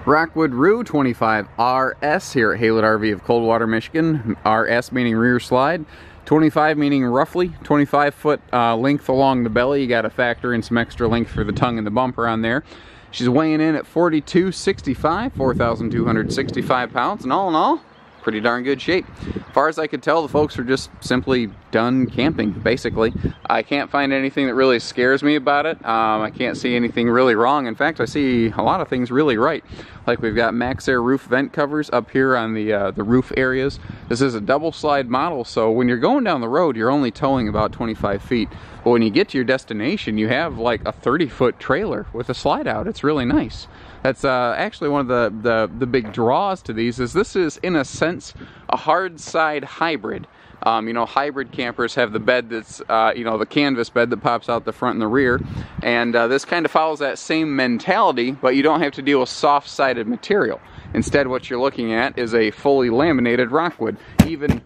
Rockwood Roo 25 RS here at Haylett RV of Coldwater, Michigan. RS meaning rear slide. 25 meaning roughly 25-foot length along the belly. You got to factor in some extra length for the tongue and the bumper on there. She's weighing in at 42.65, 4,265 pounds, and all in all, pretty darn good shape. As far as I could tell, the folks are just simply done camping, basically. I can't find anything that really scares me about it. I can't see anything really wrong. In fact, I see a lot of things really right. Like we've got Max Air roof vent covers up here on the roof areas. This is a double slide model, so when you're going down the road, you're only towing about 25 feet. But when you get to your destination, you have like a 30-foot trailer with a slide out. It's really nice. That's actually one of the big draws to these. Is this is, in a sense, a hard side hybrid. You know, hybrid campers have the bed that's, you know, the canvas bed that pops out the front and the rear. And this kind of follows that same mentality, but you don't have to deal with soft-sided material. Instead, what you're looking at is a fully laminated Rockwood. Even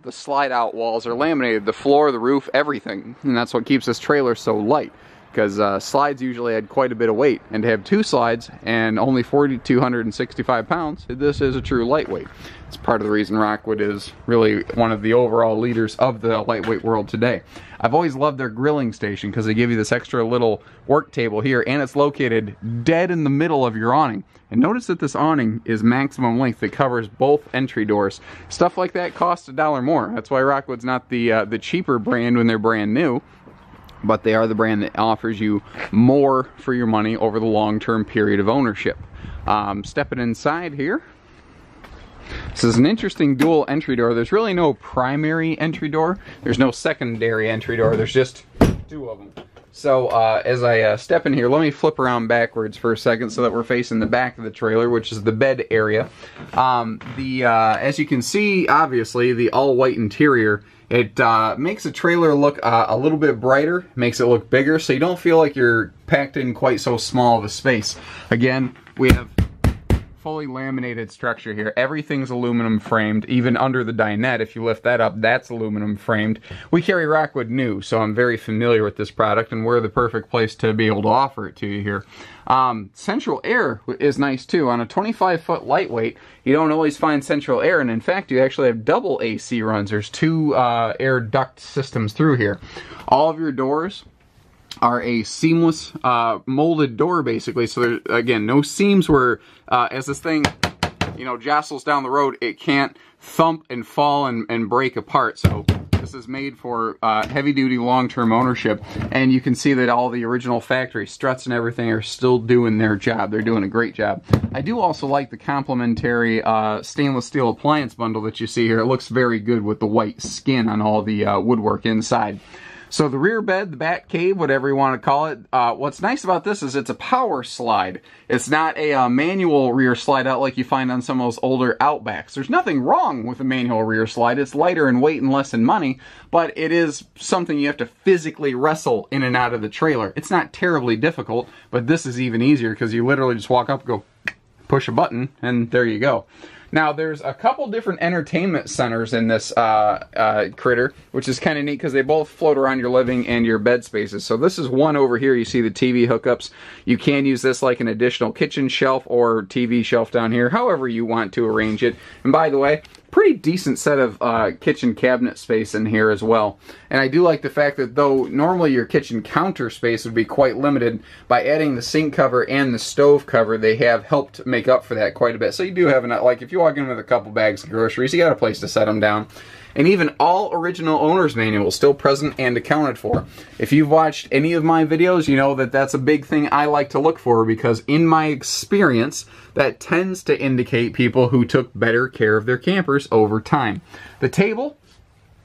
the slide-out walls are laminated. The floor, the roof, everything. And that's what keeps this trailer so light. Because slides usually add quite a bit of weight, and to have two slides and only 4,265 pounds, this is a true lightweight. It's part of the reason Rockwood is really one of the overall leaders of the lightweight world today. I've always loved their grilling station because they give you this extra little work table here, and it's located dead in the middle of your awning. And notice that this awning is maximum length. It covers both entry doors. Stuff like that costs $1 more. That's why Rockwood's not the cheaper brand when they're brand new. But they are the brand that offers you more for your money over the long-term period of ownership. Stepping inside here, this is an interesting dual entry door. There's really no primary entry door. There's no secondary entry door. There's just two of them. So as I step in here, let me flip around backwards for a second so that we're facing the back of the trailer, which is the bed area. As you can see, obviously, the all-white interior, it makes the trailer look a little bit brighter, makes it look bigger, so you don't feel like you're packed in quite so small of a space. Again, we have fully laminated structure here. Everything's aluminum framed, even under the dinette. If you lift that up, that's aluminum framed. We carry Rockwood new, so I'm very familiar with this product, and we're the perfect place to be able to offer it to you here. Central air is nice too. On a 25-foot lightweight, you don't always find central air, and in fact, you actually have double AC runs. There's two air duct systems through here. All of your doors are a seamless molded door, basically. So there's, again, no seams where as this thing, you know, jostles down the road, it can't thump and fall and break apart. So this is made for heavy-duty long-term ownership, and you can see that all the original factory struts and everything are still doing their job. They're doing a great job. I do also like the complementary stainless steel appliance bundle that you see here. It looks very good with the white skin on all the woodwork inside. So the rear bed, the bat cave, whatever you want to call it, what's nice about this is it's a power slide. It's not a manual rear slide out like you find on some of those older Outbacks. There's nothing wrong with a manual rear slide. It's lighter in weight and less in money, but it is something you have to physically wrestle in and out of the trailer. It's not terribly difficult, but this is even easier because you literally just walk up, go push a button, and there you go. Now, there's a couple different entertainment centers in this critter, which is kind of neat because they both float around your living and your bed spaces. So this is one over here. You see the TV hookups. You can use this like an additional kitchen shelf or TV shelf down here, however you want to arrange it. And by the way, pretty decent set of kitchen cabinet space in here as well. And I do like the fact that though normally your kitchen counter space would be quite limited, by adding the sink cover and the stove cover, they have helped make up for that quite a bit. So you do have, like if you walk in with a couple bags of groceries, you got a place to set them down. And even all original owner's manuals still present and accounted for. If you've watched any of my videos, you know that that's a big thing I like to look for, because in my experience, that tends to indicate people who took better care of their campers over time. The table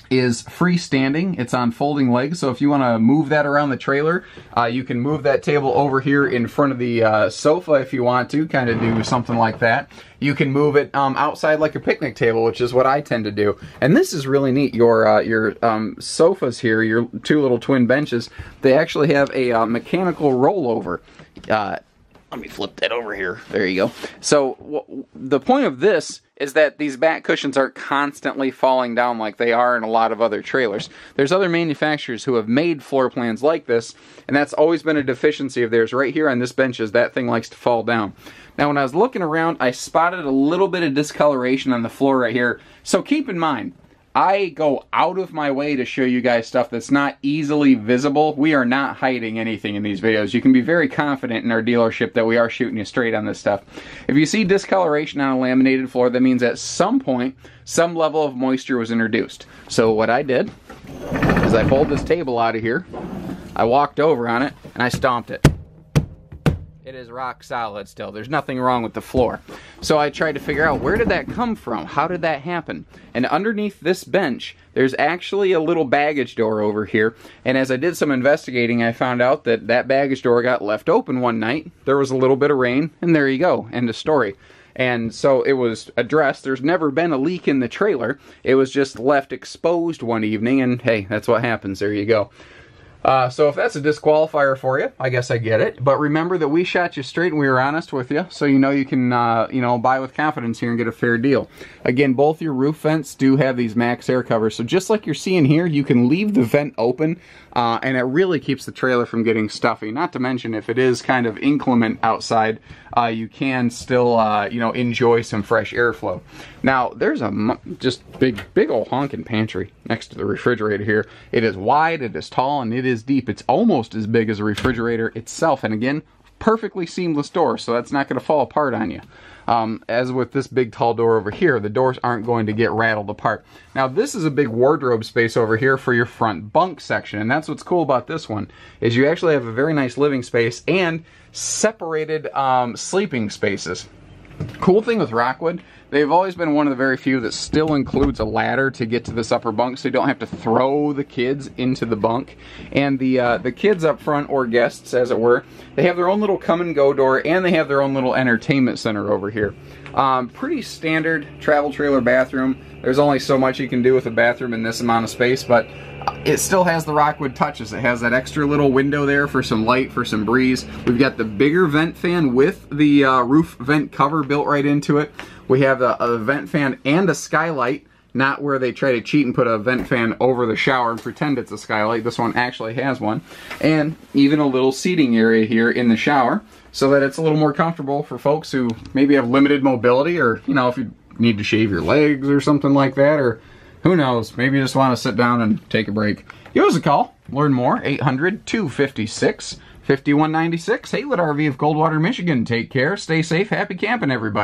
is freestanding. It's on folding legs, so if you want to move that around the trailer, you can move that table over here in front of the sofa if you want to, kind of do something like that. You can move it outside like a picnic table, which is what I tend to do. And this is really neat. Your sofas here, your two little twin benches, they actually have a mechanical rollover. Let me flip that over here. There you go. So the point of this is that these back cushions aren't constantly falling down like they are in a lot of other trailers. There's other manufacturers who have made floor plans like this, and that's always been a deficiency of theirs. Right here on this bench is that thing likes to fall down. Now when I was looking around, I spotted a little bit of discoloration on the floor right here. So keep in mind, I go out of my way to show you guys stuff that's not easily visible. We are not hiding anything in these videos. You can be very confident in our dealership that we are shooting you straight on this stuff. If you see discoloration on a laminated floor, that means at some point, some level of moisture was introduced. So what I did is I pulled this table out of here, I walked over on it, and I stomped it. It is rock solid still. There's nothing wrong with the floor. So I tried to figure out, where did that come from? How did that happen? And underneath this bench, there's actually a little baggage door over here. And as I did some investigating, I found out that that baggage door got left open one night. There was a little bit of rain, and there you go. End of story. And so it was addressed. There's never been a leak in the trailer. It was just left exposed one evening, and hey, that's what happens. There you go. So if that's a disqualifier for you, I guess I get it. But remember that we shot you straight and we were honest with you, so you know you can, buy with confidence here and get a fair deal. Again, both your roof vents do have these max air covers, so just like you're seeing here, you can leave the vent open, and it really keeps the trailer from getting stuffy. Not to mention, if it is kind of inclement outside, you can still, enjoy some fresh airflow. Now, there's a just big old honking pantry next to the refrigerator here. It is wide, it is tall, and it is deep. It's almost as big as a refrigerator itself. And again, perfectly seamless door, so that's not going to fall apart on you. As with this big tall door over here, the doors aren't going to get rattled apart. Now this is a big wardrobe space over here for your front bunk section, and that's what's cool about this one, is you actually have a very nice living space and separated sleeping spaces. Cool thing with Rockwood, they've always been one of the very few that still includes a ladder to get to this upper bunk, so you don't have to throw the kids into the bunk. And the kids up front, or guests as it were, they have their own little come and go door, and they have their own little entertainment center over here. Pretty standard travel trailer bathroom. There's only so much you can do with a bathroom in this amount of space, but it still has the Rockwood touches. It has that extra little window there for some light, for some breeze. We've got the bigger vent fan with the roof vent cover built right into it. We have a vent fan and a skylight, not where they try to cheat and put a vent fan over the shower and pretend it's a skylight. This one actually has one. And even a little seating area here in the shower, so that it's a little more comfortable for folks who maybe have limited mobility, or, if you need to shave your legs or something like that, or who knows, maybe you just want to sit down and take a break. Give us a call. Learn more, 800-256-5196. Haylet RV of Coldwater, Michigan. Take care, stay safe, happy camping, everybody.